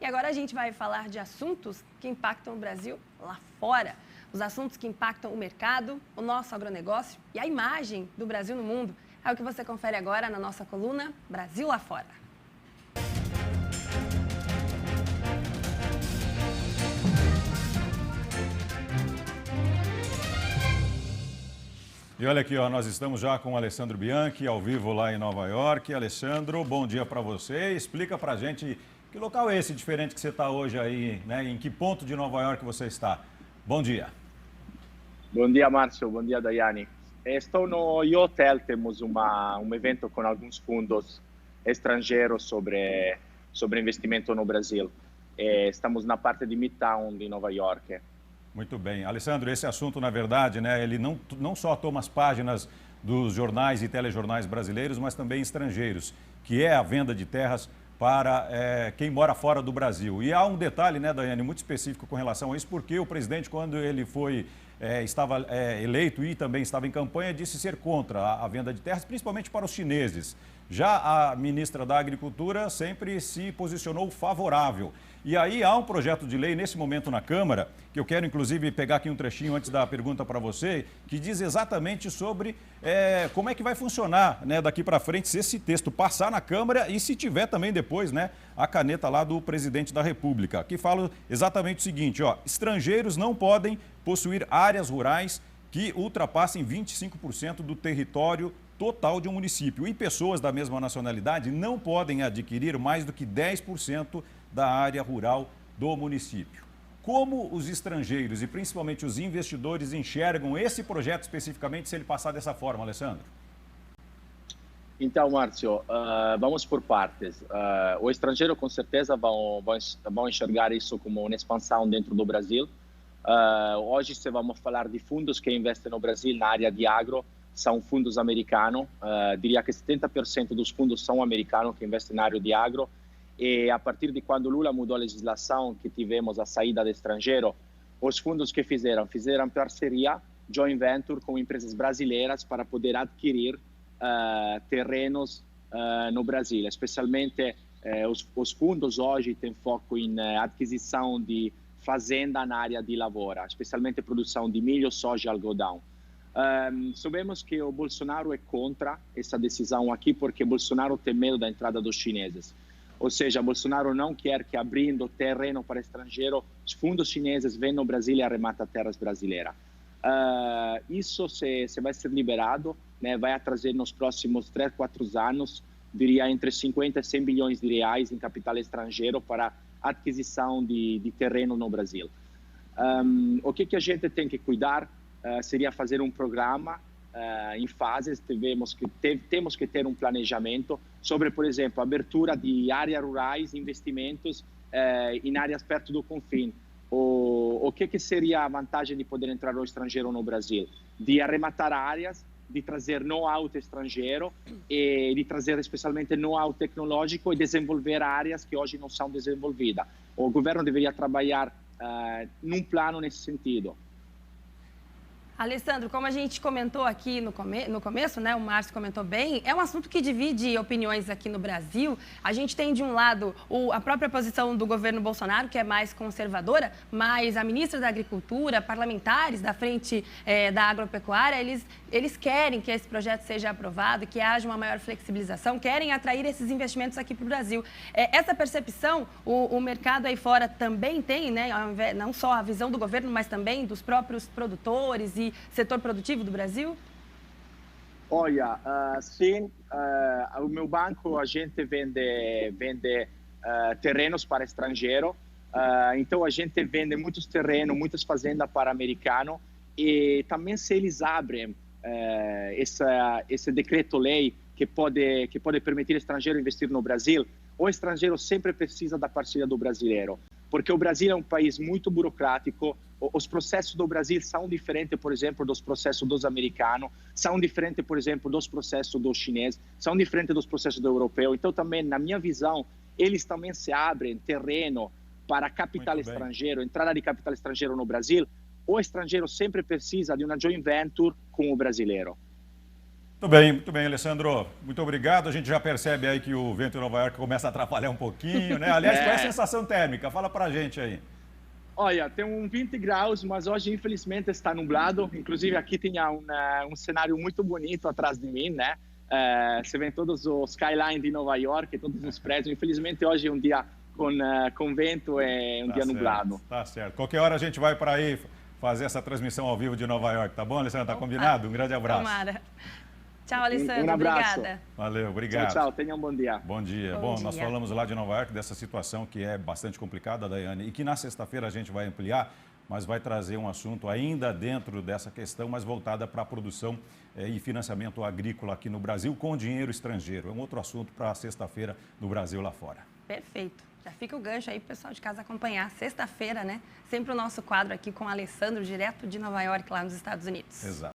E agora a gente vai falar de assuntos que impactam o Brasil lá fora. Os assuntos que impactam o mercado, o nosso agronegócio e a imagem do Brasil no mundo. É o que você confere agora na nossa coluna Brasil lá fora. E olha aqui, ó, nós estamos já com o Alessandro Bianchi, ao vivo lá em Nova York. Alessandro, bom dia para você. Explica para a gente que local é esse diferente que você está hoje aí, né? Em que ponto de Nova York você está? Bom dia. Bom dia, Márcio. Bom dia, Daiane. Estou no Hotel, temos evento com alguns fundos estrangeiros sobre investimento no Brasil. Estamos na parte de Midtown de Nova York. Muito bem. Alessandro, esse assunto, na verdade, né, ele não só toma as páginas dos jornais e telejornais brasileiros, mas também estrangeiros, que é a venda de terras para quem mora fora do Brasil. E há um detalhe, né, Daiane, muito específico com relação a isso, porque o presidente, quando ele estava eleito e também estava em campanha, disse ser contra a venda de terras, principalmente para os chineses. Já a ministra da Agricultura sempre se posicionou favorável. E aí há um projeto de lei nesse momento na Câmara, que eu quero inclusive pegar aqui um trechinho antes da pergunta para você, que diz exatamente sobre como é que vai funcionar, né, daqui para frente se esse texto passar na Câmara e se tiver também depois, né, a caneta lá do presidente da República, que fala exatamente o seguinte, ó, estrangeiros não podem possuir áreas rurais que ultrapassem 25% do território total de um município. E pessoas da mesma nacionalidade não podem adquirir mais do que 10% da área rural do município. Como os estrangeiros e principalmente os investidores enxergam esse projeto especificamente se ele passar dessa forma, Alessandro? Então, Márcio, vamos por partes. O estrangeiro com certeza vão enxergar isso como uma expansão dentro do Brasil. Hoje, se vamos falar de fundos que investem no Brasil na área de agro, são fundos americanos. Diria que 70% dos fundos são americanos que investem na área de agro. E a partir de quando Lula mudou a legislação, que tivemos a saída do estrangeiro, os fundos que fizeram parceria, joint venture com empresas brasileiras para poder adquirir terrenos no Brasil. Especialmente os fundos hoje têm foco em aquisição de fazenda na área de lavoura, especialmente produção de milho, soja e algodão. Sabemos que o Bolsonaro é contra essa decisão aqui porque Bolsonaro tem medo da entrada dos chineses. Ou seja, Bolsonaro não quer que abrindo terreno para estrangeiro, os fundos chineses venham no Brasil e arrematem terras brasileiras. Isso se vai ser liberado, né, vai trazer nos próximos 3, 4 anos, diria entre 50 e 100 bilhões de reais em capital estrangeiro para aquisição de terreno no Brasil. O que a gente tem que cuidar seria fazer um programa em fases, temos que ter um planejamento sobre, por exemplo, abertura de áreas rurais, investimentos em áreas perto do confim. O que seria a vantagem de poder entrar o estrangeiro no Brasil? De arrematar áreas, de trazer know-how estrangeiro e de trazer especialmente know-how tecnológico e desenvolver áreas que hoje não são desenvolvidas. O governo deveria trabalhar num plano nesse sentido. Alessandro, como a gente comentou aqui no começo, né, o Márcio comentou bem, é um assunto que divide opiniões aqui no Brasil. A gente tem, de um lado, a própria posição do governo Bolsonaro, que é mais conservadora, mas a ministra da Agricultura, parlamentares da frente da agropecuária, eles querem que esse projeto seja aprovado, que haja uma maior flexibilização, querem atrair esses investimentos aqui para o Brasil. Essa percepção, o mercado aí fora também tem, né, não só a visão do governo, mas também dos próprios produtores e setor produtivo do Brasil? Olha, sim, o meu banco, a gente vende terrenos para estrangeiro, então a gente vende muitos terrenos, muitas fazendas para americano e também se eles abrem esse decreto-lei que pode permitir estrangeiro investir no Brasil, o estrangeiro sempre precisa da parceria do brasileiro, porque o Brasil é um país muito burocrático, os processos do Brasil são diferentes, por exemplo, dos processos dos americanos, são diferentes, por exemplo, dos processos dos chineses, são diferentes dos processos do europeu. Então, também, na minha visão, eles também se abrem terreno para capital estrangeiro, entrada de capital estrangeiro no Brasil. O estrangeiro sempre precisa de uma joint venture com o brasileiro. Muito bem, Alessandro. Muito obrigado. A gente já percebe aí que o vento em Nova York começa a atrapalhar um pouquinho, né? Aliás, qual é a sensação térmica? Fala pra gente aí. Olha, tem 20 graus, mas hoje infelizmente está nublado. Inclusive aqui tinha um cenário muito bonito atrás de mim, né? Você vê todos os skyline de Nova York, todos os prédios. Infelizmente hoje é um dia com vento e um dia nublado. Tá certo. Qualquer hora a gente vai para aí fazer essa transmissão ao vivo de Nova York, tá bom, Alessandro? Tá combinado? Um grande abraço. Tomara. Tchau, Alessandro. Um abraço. Obrigada. Valeu, obrigado. Tchau, tenha um bom dia. Bom dia. Bom, nós falamos lá de Nova York dessa situação que é bastante complicada, Daiane, e que na sexta-feira a gente vai ampliar, mas vai trazer um assunto ainda dentro dessa questão, mas voltada para a produção e financiamento agrícola aqui no Brasil com dinheiro estrangeiro. É um outro assunto para sexta-feira no Brasil lá fora. Perfeito. Já fica o gancho aí para o pessoal de casa acompanhar. Sexta-feira, né? Sempre o nosso quadro aqui com o Alessandro, direto de Nova York, lá nos Estados Unidos. Exato.